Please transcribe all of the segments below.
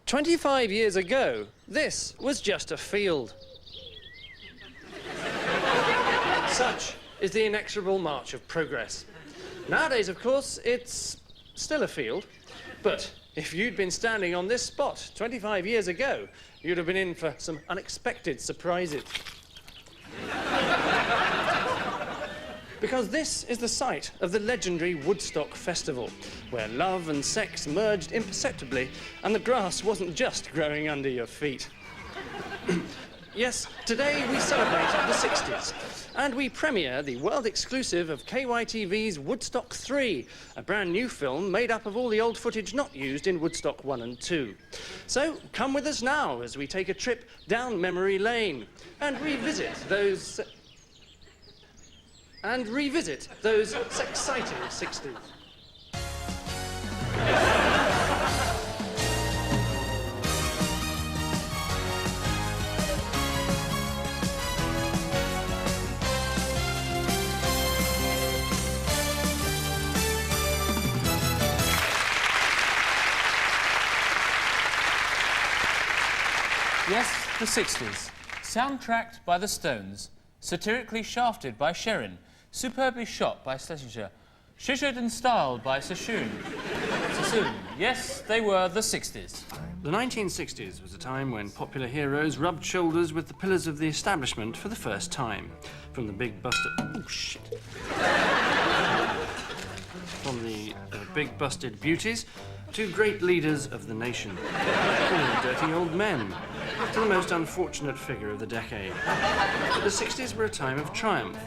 25 years ago, this was just a field. Such is the inexorable march of progress. Nowadays, of course, it's still a field, but if you'd been standing on this spot 25 years ago, you'd have been in for some unexpected surprises. Because this is the site of the legendary Woodstock Festival, where love and sex merged imperceptibly and the grass wasn't just growing under your feet. Yes, today we celebrate the 60s, and we premiere the world exclusive of KYTV's Woodstock 3, a brand new film made up of all the old footage not used in Woodstock 1 and 2. So come with us now as we take a trip down memory lane and revisit those Sexciting 60s. Yes, the 60s. Soundtracked by the Stones, satirically shafted by Sherin, superbly shot by Schlesinger, shishered and styled by Sassoon. Yes, they were the 60s. The 1960s was a time when popular heroes rubbed shoulders with the pillars of the establishment for the first time. From the big busted... Oh, shit. From the big busted beauties to great leaders of the nation. Dirty old men. To the most unfortunate figure of the decade. But the 60s were a time of triumph,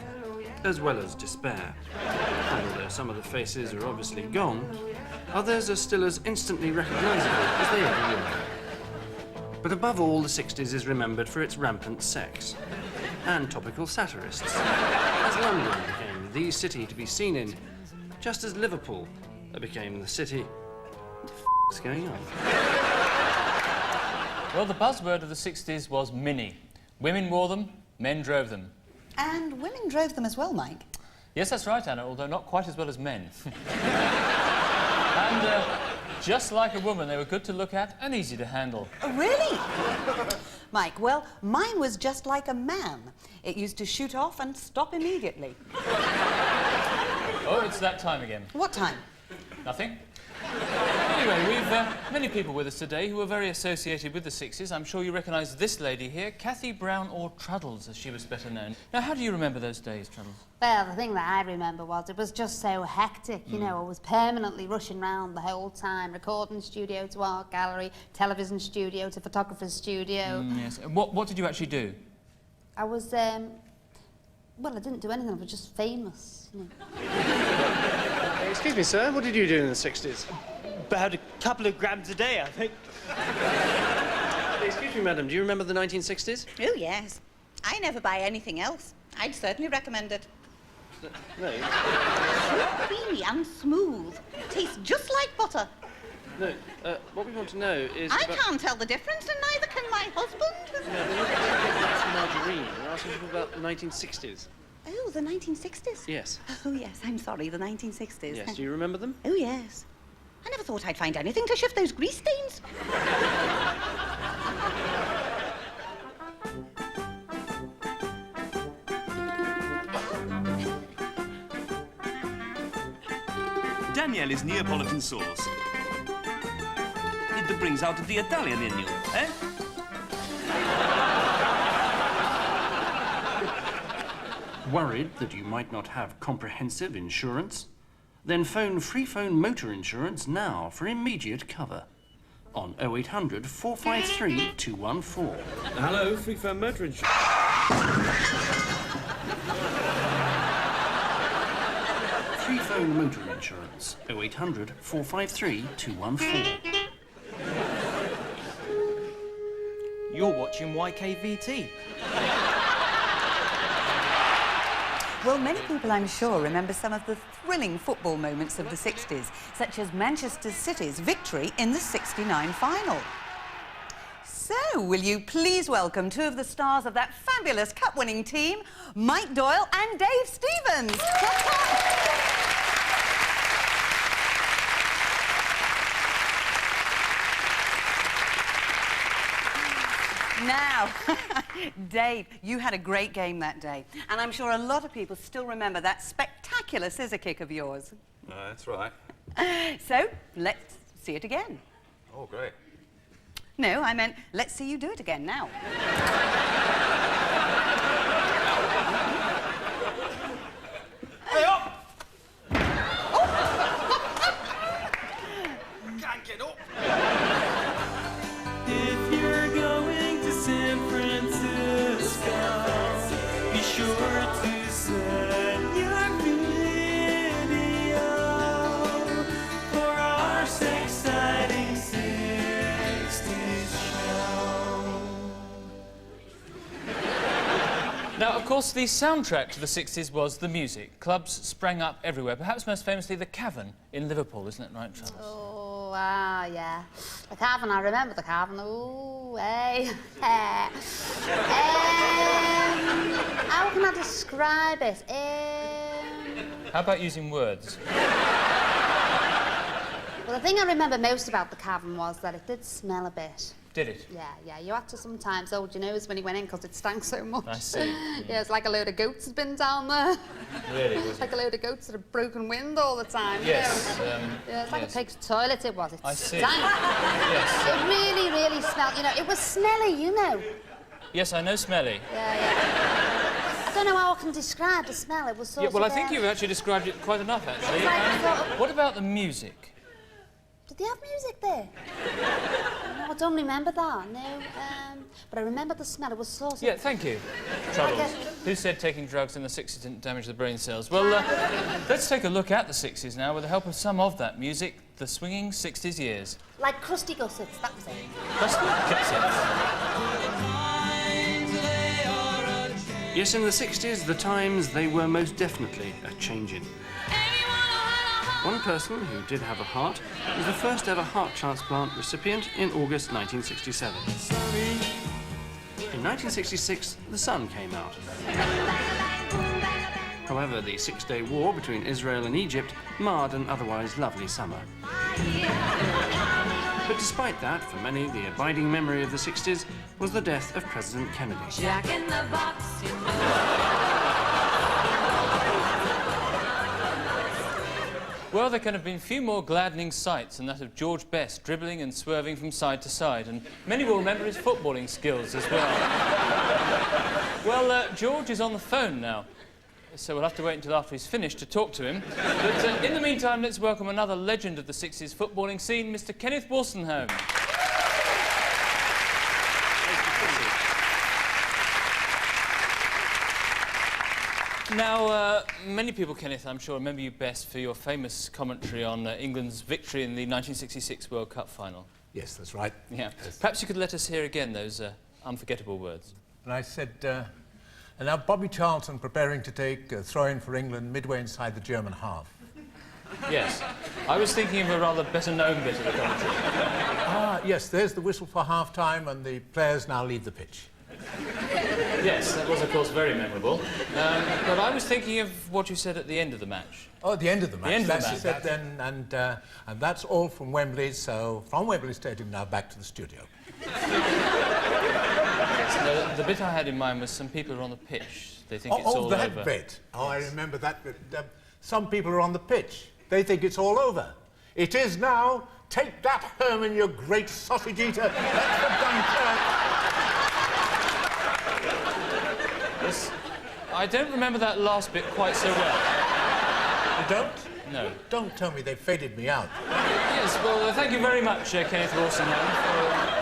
as well as despair. And although some of the faces are obviously gone, others are still as instantly recognisable as they ever were. But above all, the 60s is remembered for its rampant sex and topical satirists, as London became the city to be seen in, just as Liverpool became the city. What the f***'s going on? Well, the buzzword of the 60s was mini. Women wore them, men drove them. And women drove them as well, Mike. Yes, that's right, Anna, although not quite as well as men. And just like a woman, they were good to look at and easy to handle. Oh, really? Mike, well, mine was just like a man. It used to shoot off and stop immediately. Oh, it's that time again. What time? Nothing. Anyway, we've many people with us today who are very associated with the 60s. I'm sure you recognise this lady here, Kathy Brown, or Truddles, as she was better known. Now, how do you remember those days, Truddles? Well, the thing that I remember was it was just so hectic, you know. I was permanently rushing around the whole time, recording studio to art gallery, television studio to photographer's studio. Yes. And what did you actually do? I was, well, I didn't do anything, I was just famous, you know. Excuse me, sir, what did you do in the 60s? About a couple of grams a day, I think. Excuse me, madam, do you remember the 1960s? Oh, yes. I never buy anything else. I'd certainly recommend it. No. Creamy and smooth. Tastes just like butter. No, what we want to know is... I can't tell the difference, and neither can my husband. No, we're not asking margarine. We're asking about the 1960s. Oh, the 1960s? Yes. Oh, yes, I'm sorry, the 1960s. Yes, do you remember them? Oh, yes. I never thought I'd find anything to shift those grease stains. Danielle is Neapolitan sauce. It brings out the Italian in you, eh? Worried that you might not have comprehensive insurance? Then phone Free Phone Motor Insurance now for immediate cover. On 0800 453 214. Hello, Free Phone Motor Insurance. Free Phone Motor Insurance. 0800 453 214. You're watching YKVT. Well, many people, I'm sure, remember some of the thrilling football moments of the 60s, such as Manchester City's victory in the '69 final. So, will you please welcome two of the stars of that fabulous cup-winning team, Mike Doyle and Dave Stevens. Now, Dave, you had a great game that day, and I'm sure a lot of people still remember that spectacular scissor kick of yours. That's right. So, let's see it again. Oh, great. No, I meant, let's see you do it again now. Hey, up! Can't get up. If you're going to San Francisco, be sure to send your video for our Sexciting 60s show. Now, of course, the soundtrack to the 60s was the music. Clubs sprang up everywhere, perhaps most famously the Cavern in Liverpool, isn't it right, Charles? Oh, yeah. The Cavern, I remember the Cavern. Ooh, hey. How can I describe it? How about using words? Well, the thing I remember most about the Cavern was that it did smell a bit. Did it? Yeah. You had to sometimes hold your nose when you went in because it stank so much. I see. Yeah, it's like a load of goats had been down there. Really, was It's like a load of goats that had broken wind all the time. Yes. Yeah, it's like yes. a pig's toilet, it was. It I see. stank. Yes. It really, really smelled. You know, it was smelly, you know. Yes, I know smelly. Yeah. I don't know how I can describe the smell. It was sort Yeah, well, I of, think you've actually described it quite enough, actually. It's like sort of- What about the music? Did they have music there? No, I don't remember that, no. But I remember the smell. It was sort of... Yeah, thank you. Troubles. Okay. Who said taking drugs in the 60s didn't damage the brain cells? Well, let's take a look at the 60s now with the help of some of that music, the swinging 60s years. Like crusty gussets, that was it. Yes, in the 60s, the times, they were most definitely a-changing. One person who did have a heart was the first ever heart transplant recipient in August 1967. In 1966, the sun came out. However, the six-day war between Israel and Egypt marred an otherwise lovely summer. But despite that, for many, the abiding memory of the 60s was the death of President Kennedy. Jack in the Box. Well, there can have been few more gladdening sights than that of George Best dribbling and swerving from side to side, and many will remember his footballing skills as well. Well, George is on the phone now, so we'll have to wait until after he's finished to talk to him. But in the meantime, let's welcome another legend of the 60s footballing scene, Mr. Kenneth Wolstenholme. Now, many people, Kenneth, I'm sure, remember you best for your famous commentary on England's victory in the 1966 World Cup final. Yes, that's right. Yeah. Yes. Perhaps you could let us hear again those unforgettable words. And I said, and now Bobby Charlton preparing to take a throw-in for England midway inside the German half. Yes. I was thinking of a rather better-known bit of the commentary. Yes, there's the whistle for half-time and the players now leave the pitch. Yes, that was, of course, very memorable. But I was thinking of what you said at the end of the match. Oh, at the end of the match. The end of the That's match. said then, and that's all from Wembley, so from Wembley Stadium now back to the studio. Yes, no, the bit I had in mind was some people are on the pitch. They think it's all that over. bit. Oh, Yes. I remember that bit. Some people are on the pitch. They think it's all over. It is now. Take that, Herman, you great sausage eater. That's the Dunkirk. Yes. I don't remember that last bit quite so well. You don't? No. Don't tell me they faded me out. Yes, well, thank you very much, Kenneth Wolstenholme, for